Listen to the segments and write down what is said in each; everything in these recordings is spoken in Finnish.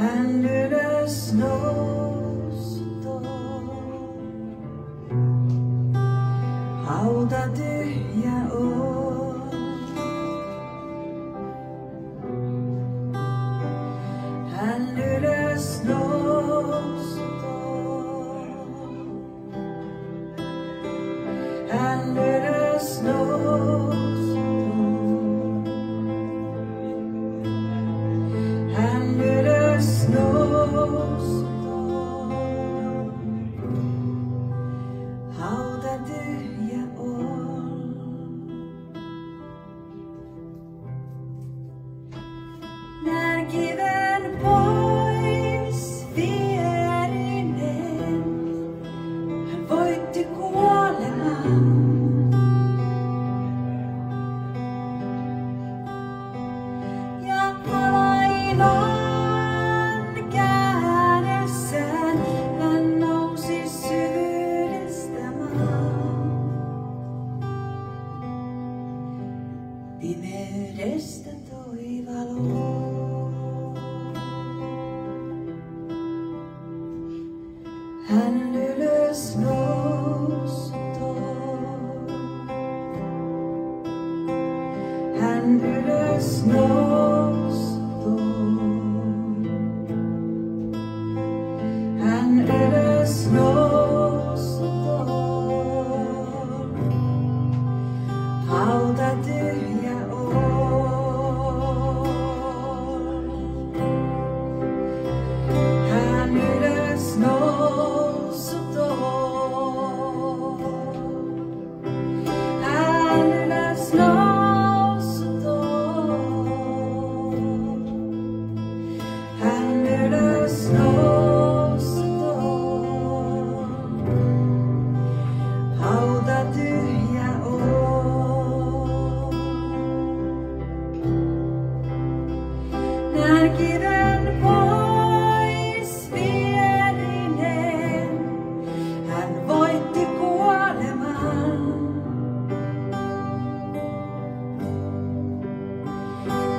hän ylös nousutoo. Hauta tyhjä on. Hän ylös nousutoo. Hän ylös nousutoo. Hän ylös nousutoo. Hauta tyhjä on. Näen kiven pois vierinen. Hän voitti kuoleman. Ja laivan kädessään hän nousi syvyydestä maan. Pimeydestä toi valo. Hän ylös nousutoo. Hän ylös nousutoo. Hän ylös nousutoo. Hauta tyhjä on. Hän ylös nousutoo. Hän ylös nousutoo. Hän ylös nousutoo. Hauta tyhjä on. Näen kiven pois vierinen. Hän voitti kuoleman.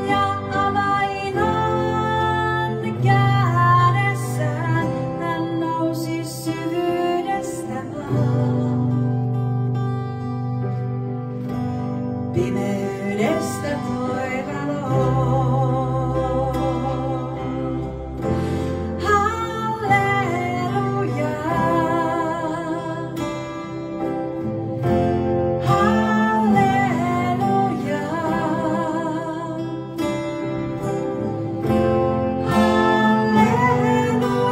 Ja avain on kädessään. Hän nousi syvyydestä maan. Pimeydestä toi valo. Halleluja. Halleluja. Halleluja. Halleluja.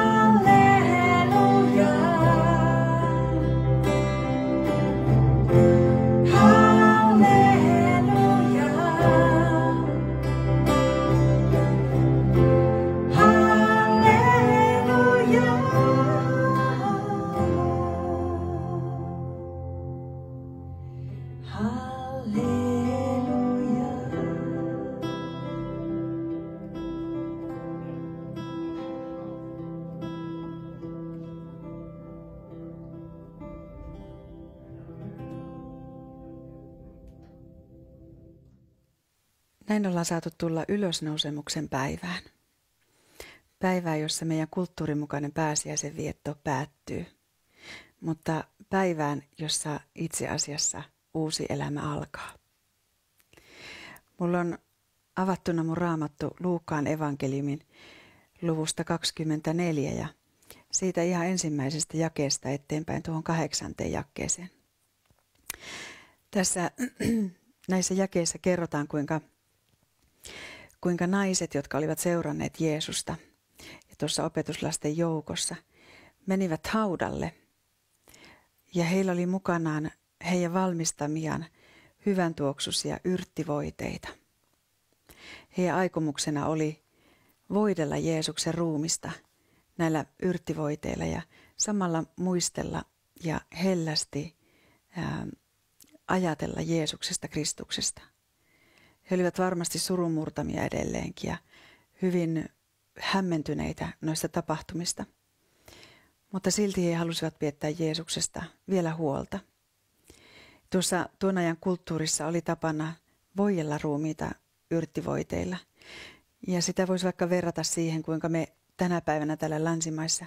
Halleluja. Halleluja. Halleluja. Näin ollaan saatu tulla ylösnousemuksen päivään. Päivään, jossa meidän kulttuurin mukainen pääsiäisen vietto päättyy. Mutta päivään, jossa itse asiassa uusi elämä alkaa. Mulla on avattuna mun raamattu Luukkaan evankeliumin luvusta 24 ja siitä ihan ensimmäisestä jakeesta eteenpäin tuohon 8. jakeeseen. Tässä näissä jakeissa kerrotaan, kuinka naiset, jotka olivat seuranneet Jeesusta ja tuossa opetuslasten joukossa, menivät haudalle. Ja heillä oli mukanaan heidän valmistamiaan hyvän tuoksuisia yrttivoiteita. Heidän aikomuksena oli voidella Jeesuksen ruumista näillä yrttivoiteilla ja samalla muistella ja hellästi ajatella Jeesuksesta, Kristuksesta. He olivat varmasti surunmurtamia edelleenkin ja hyvin hämmentyneitä noista tapahtumista. mutta silti he halusivat piettää Jeesuksesta vielä huolta. Tuon ajan kulttuurissa oli tapana voidella ruumiita yrttivoiteilla. Ja sitä voisi vaikka verrata siihen, kuinka me tänä päivänä täällä länsimaissa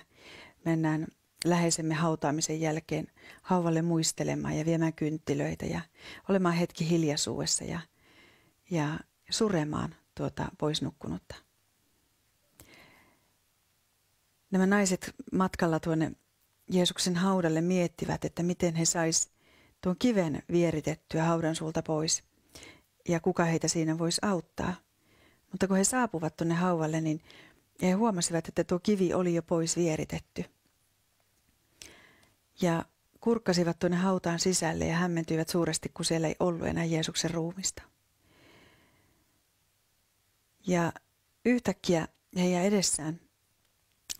mennään läheisemme hautaamisen jälkeen hauvalle muistelemaan ja viemään kynttilöitä ja olemaan hetki hiljaisuudessa ja suremaan tuota poisnukkunutta. Nämä naiset matkalla tuonne Jeesuksen haudalle miettivät, että miten he sais tuon kiven vieritettyä haudan suulta pois ja kuka heitä siinä voisi auttaa. Mutta kun he saapuvat tuonne haudalle, niin he huomasivat, että tuo kivi oli jo pois vieritetty. Ja kurkkasivat tuonne hautaan sisälle ja hämmentyivät suuresti, kun siellä ei ollut enää Jeesuksen ruumista. Ja yhtäkkiä heidän edessään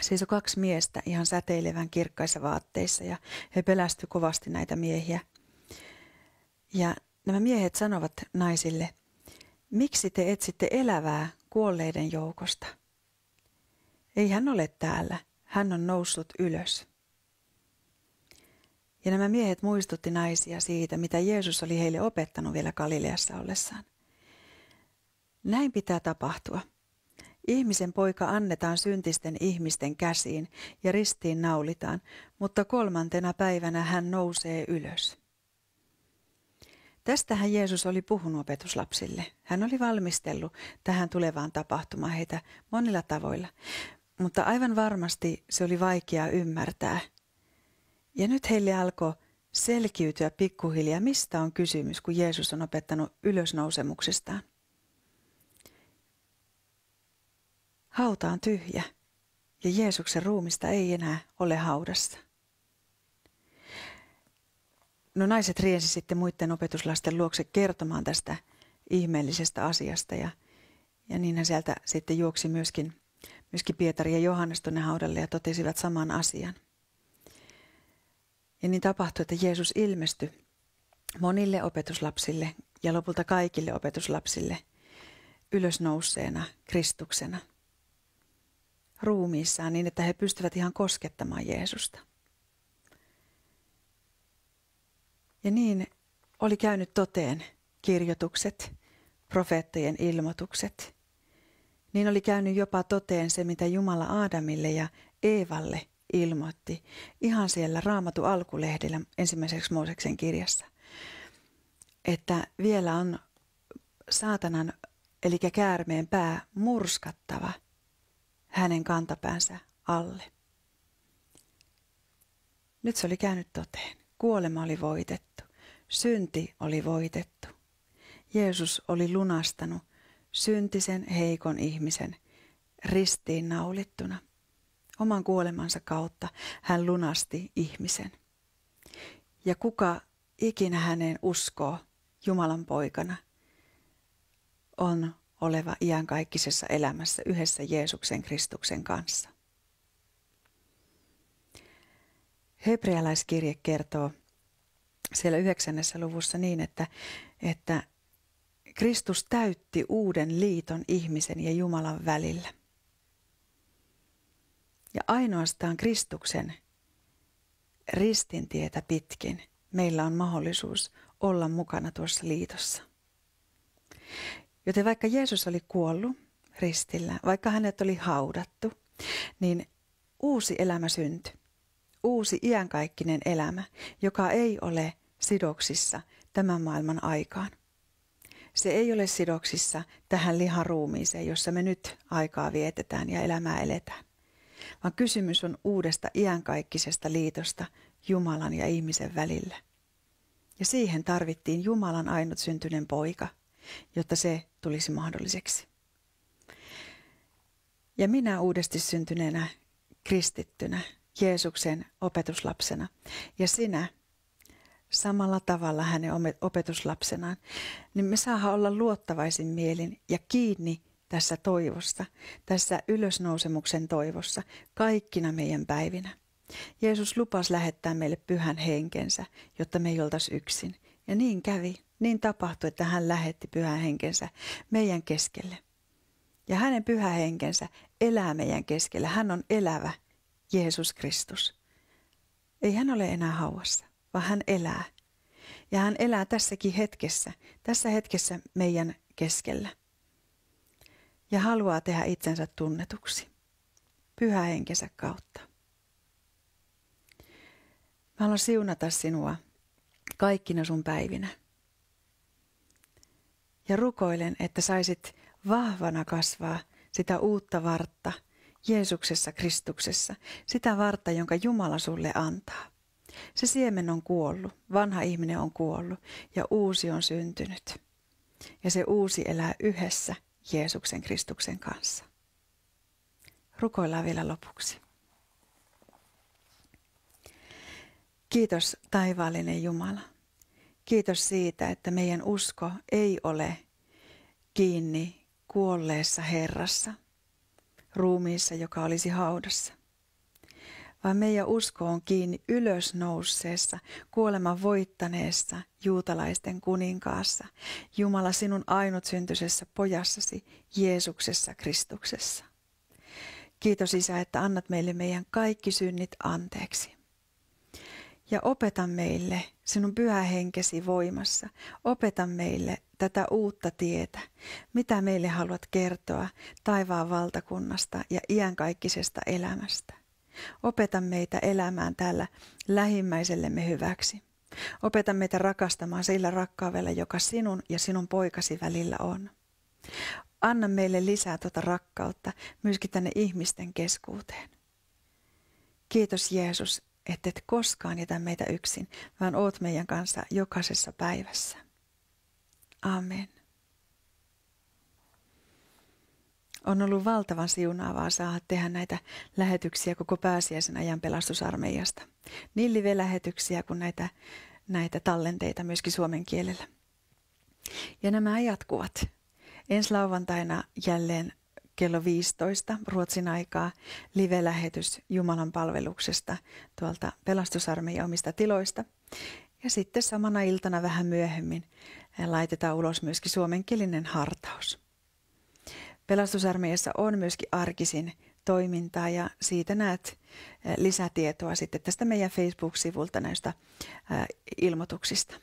seisoi 2 miestä ihan säteilevän kirkkaissa vaatteissa ja he pelästyi kovasti näitä miehiä. Ja nämä miehet sanovat naisille, miksi te etsitte elävää kuolleiden joukosta? Ei hän ole täällä, hän on noussut ylös. Ja nämä miehet muistutti naisia siitä, mitä Jeesus oli heille opettanut vielä Galileassa ollessaan. Näin pitää tapahtua. Ihmisen poika annetaan syntisten ihmisten käsiin ja ristiin naulitaan, mutta 3. päivänä hän nousee ylös. Tästähän Jeesus oli puhunut opetuslapsille. Hän oli valmistellut tähän tulevaan tapahtumaan heitä monilla tavoilla, mutta aivan varmasti se oli vaikeaa ymmärtää. Ja nyt heille alkoi selkiytyä pikkuhiljaa, mistä on kysymys, kun Jeesus on opettanut ylösnousemuksestaan. Hauta on tyhjä ja Jeesuksen ruumista ei enää ole haudassa. No naiset riensi sitten muiden opetuslasten luokse kertomaan tästä ihmeellisestä asiasta ja niinhän sieltä sitten juoksi myöskin Pietari ja Johannes tuonne haudalle ja totesivat saman asian. Ja niin tapahtui, että Jeesus ilmestyi monille opetuslapsille ja lopulta kaikille opetuslapsille ylösnouseena Kristuksena ruumiissaan niin, että he pystyvät ihan koskettamaan Jeesusta. Ja niin oli käynyt toteen kirjoitukset, profeettojen ilmoitukset. Niin oli käynyt jopa toteen se, mitä Jumala Aadamille ja Eevalle ilmoitti ihan siellä Raamatun alkulehdellä ensimmäiseksi Mooseksen kirjassa. Että vielä on saatanan eli käärmeen pää murskattava hänen kantapäänsä alle. Nyt se oli käynyt toteen. Kuolema oli voitettu. Synti oli voitettu. Jeesus oli lunastanut syntisen heikon ihmisen ristiin naulittuna. Oman kuolemansa kautta hän lunasti ihmisen. Ja kuka ikinä häneen uskoo Jumalan poikana, on oleva iankaikkisessa elämässä yhdessä Jeesuksen Kristuksen kanssa. Hebrealaiskirje kertoo siellä 9. luvussa niin, että Kristus täytti uuden liiton ihmisen ja Jumalan välillä. Ja ainoastaan Kristuksen ristintietä pitkin meillä on mahdollisuus olla mukana tuossa liitossa. Joten vaikka Jeesus oli kuollut ristillä, vaikka hänet oli haudattu, niin uusi elämä syntyi. Uusi iankaikkinen elämä, joka ei ole sidoksissa tämän maailman aikaan. Se ei ole sidoksissa tähän liharuumiiseen, jossa me nyt aikaa vietetään ja elämää eletään. Vaan kysymys on uudesta iankaikkisesta liitosta Jumalan ja ihmisen välillä. Ja siihen tarvittiin Jumalan ainutsyntinen poika, jotta se tulisi mahdolliseksi. Ja minä uudesti syntyneenä kristittynä, Jeesuksen opetuslapsena ja sinä samalla tavalla hänen opetuslapsenaan, niin me saadaan olla luottavaisin mielin ja kiinni tässä toivossa, tässä ylösnousemuksen toivossa kaikkina meidän päivinä. Jeesus lupasi lähettää meille pyhän henkensä, jotta me ei oltaisi yksin. Ja niin kävi, niin tapahtui, että hän lähetti pyhän henkensä meidän keskelle. Ja hänen pyhä henkensä elää meidän keskellä. Hän on elävä Jeesus Kristus. Ei hän ole enää hauassa, vaan hän elää. Ja hän elää tässäkin hetkessä, tässä hetkessä meidän keskellä. Ja haluaa tehdä itsensä tunnetuksi Pyhä Henkensä kautta. Mä haluan siunata sinua kaikkina sun päivinä. Ja rukoilen, että saisit vahvana kasvaa sitä uutta vartta Jeesuksessa Kristuksessa, sitä vartta, jonka Jumala sulle antaa. Se siemen on kuollut, vanha ihminen on kuollut ja uusi on syntynyt. Ja se uusi elää yhdessä Jeesuksen Kristuksen kanssa. Rukoillaan vielä lopuksi. Kiitos taivaallinen Jumala. Kiitos siitä, että meidän usko ei ole kiinni kuolleessa Herrassa, ruumiissa, joka olisi haudassa, vaan meidän usko on kiinni ylösnousseessa, kuoleman voittaneessa juutalaisten kuninkaassa, Jumala sinun ainutsyntyisessä pojassasi, Jeesuksessa Kristuksessa. Kiitos Isä, että annat meille meidän kaikki synnit anteeksi. Ja opeta meille sinun pyhä henkesi voimassa. Opeta meille tätä uutta tietä, mitä meille haluat kertoa taivaan valtakunnasta ja iankaikkisesta elämästä. Opeta meitä elämään täällä lähimmäisellemme hyväksi. Opeta meitä rakastamaan sillä rakkaudella, joka sinun ja sinun poikasi välillä on. Anna meille lisää tuota rakkautta myöskin tänne ihmisten keskuuteen. Kiitos Jeesus, että et koskaan jätä meitä yksin, vaan oot meidän kanssa jokaisessa päivässä. Amen. On ollut valtavan siunaavaa saada tehdä näitä lähetyksiä koko pääsiäisen ajan pelastusarmeijasta. Niin live-lähetyksiä kuin näitä tallenteita myöskin suomen kielellä. Ja nämä jatkuvat. Ensi lauantaina jälleen kello 15 Ruotsin aikaa live-lähetys Jumalan palveluksesta tuolta pelastusarmeijan omista tiloista. Ja sitten samana iltana vähän myöhemmin laitetaan ulos myöskin suomenkielinen hartaus. Pelastusarmeijassa on myöskin arkisin toimintaa ja siitä näet lisätietoa sitten tästä meidän Facebook-sivulta näistä ilmoituksista.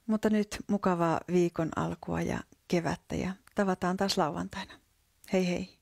Mutta nyt mukavaa viikon alkua ja kevättä ja tavataan taas lauantaina. Hei hei!